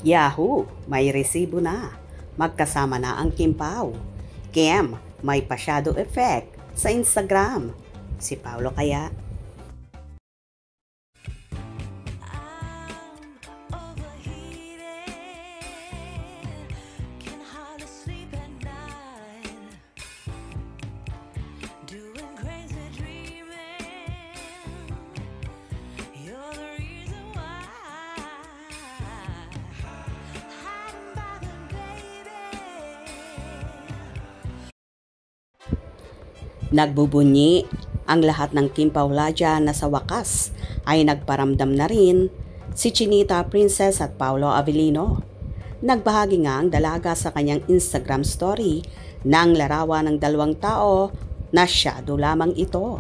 Yahoo! May resibo na. Magkasama na ang Kim Pao. Kim, may pa-shadow effect sa Instagram. Si Paulo kaya? Nagbubunyi ang lahat ng Kim Paulaja na sa wakas ay nagparamdam na rin si Chinita Princess at Paolo Avellino. Nagbahagi nga ang dalaga sa kanyang Instagram story ng larawan ng dalawang tao na shadow lamang ito.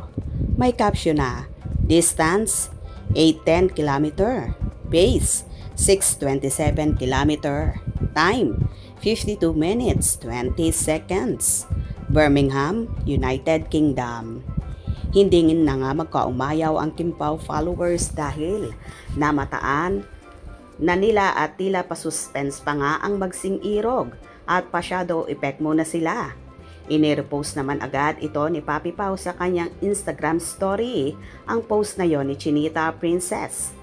May caption na, distance 810 km, pace 627 km, time 52 minutes 20 seconds. Birmingham, United Kingdom. Hindi na nga magkaumayaw ang Kim Pao followers dahil namataan na nila at tila pa-suspense pa nga ang magsing irog at pa-shadow effect muna sila. Inirepost naman agad ito ni Papi Pao sa kanyang Instagram story ang post na yon ni Chinita Princess.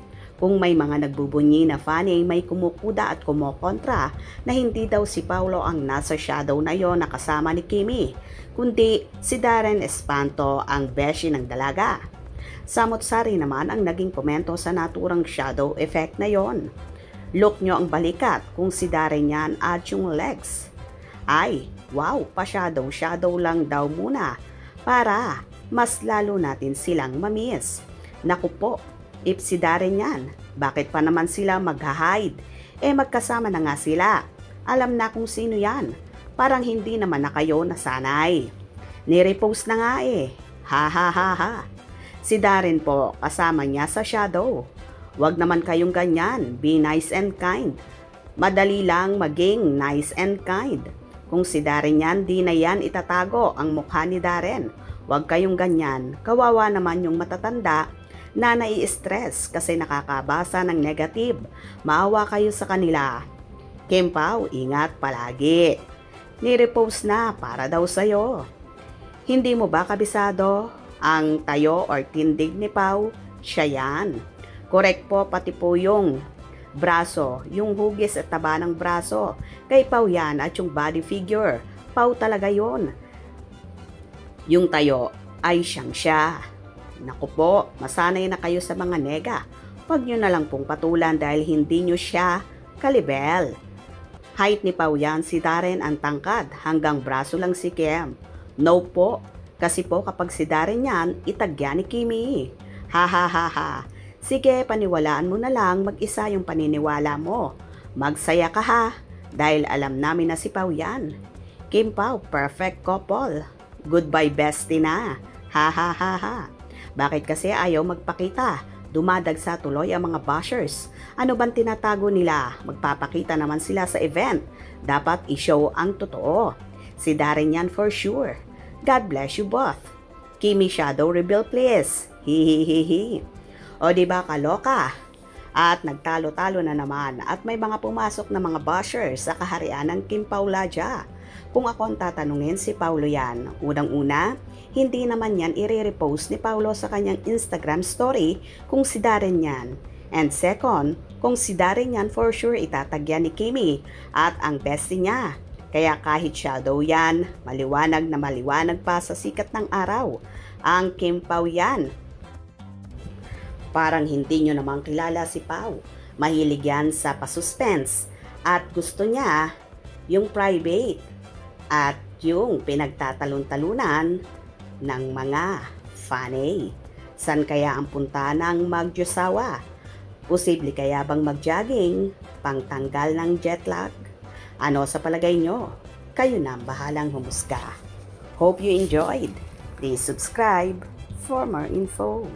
Kung may mga nagbubunyi na fanny, may kumukuda at kumokontra na hindi daw si Paulo ang nasa shadow na yon na kasama ni Kimi, kundi si Darren Espanto ang beshi ng dalaga. Samot-sari naman ang naging komento sa naturang shadow effect na yon. Look nyo ang balikat kung si Darren yan at yung legs. Ay, wow, pa-shadow lang daw muna para mas lalo natin silang mamiss. Naku po, if si Darren yan, bakit pa naman sila mag-hide? Magkasama na nga sila. Alam na kung sino yan. Parang hindi naman na kayo nasanay. Nirepost na nga Ha ha ha ha. Si Darren po, kasama niya sa shadow. Wag naman kayong ganyan. Be nice and kind. Madali lang maging nice and kind. Kung si Darren yan, di na yan itatago ang mukha ni Darren. Wag kayong ganyan. Kawawa naman yung matatanda na nai-stress kasi nakakabasa ng negative. Maawa kayo sa kanila. Kim Pao, ingat palagi. Nirepost na para daw sa'yo. Hindi mo ba kabisado ang tayo or tindig ni Pao? Siya yan. Correct po, pati po yung braso, yung hugis at taba ng braso. Kay Pao yan at yung body figure. Pao talaga yon. Yung tayo ay siyang siya. Naku po, masanay na kayo sa mga nega. Huwag nyo na lang pong patulan dahil hindi nyo siya kalibel. Height ni Pao yan, si Darren ang tangkad, hanggang braso lang si Kim. No po, kasi po kapag si Darren yan, itagya ni Kimi. Ha ha ha ha. Sige, paniwalaan mo na lang, mag-isa yung paniniwala mo. Magsaya ka ha, dahil alam namin na si Pao yan. Kim Pao, perfect couple. Goodbye bestie na. Ha ha ha ha. Bakit kasi ayaw magpakita? Dumadagsa tuloy ang mga bashers. Ano bang tinatago nila? Magpapakita naman sila sa event. Dapat i-show ang totoo. Si Darren yan for sure. God bless you both. Kimi shadow reveal please. Hihihihi. O diba kaloka? At nagtalo-talo na naman at may mga pumasok na mga bashers sa kaharian ng Kim Paulaja. Kung ako ang tatanungin si Paulo yan, unang-una, hindi naman yan i-repost ni Paulo sa kanyang Instagram story kung si Darren yan. And second, kung si Darren yan for sure itatagya ni Kimi at ang bestie niya. Kaya kahit shadow yan, maliwanag na maliwanag pa sa sikat ng araw. Ang Kim Pao yan. Parang hindi nyo namang kilala si Pao. Mahilig yan sa pasuspense at gusto niya yung private at yung pinagtatalon-talunan ng mga fanny. San kaya ang punta ng magjusawa? Posible kaya bang mag-jogging pangtanggal ng jet lag? Ano sa palagay nyo? Kayo na ang bahalang humusga. Hope you enjoyed. Please subscribe for more info.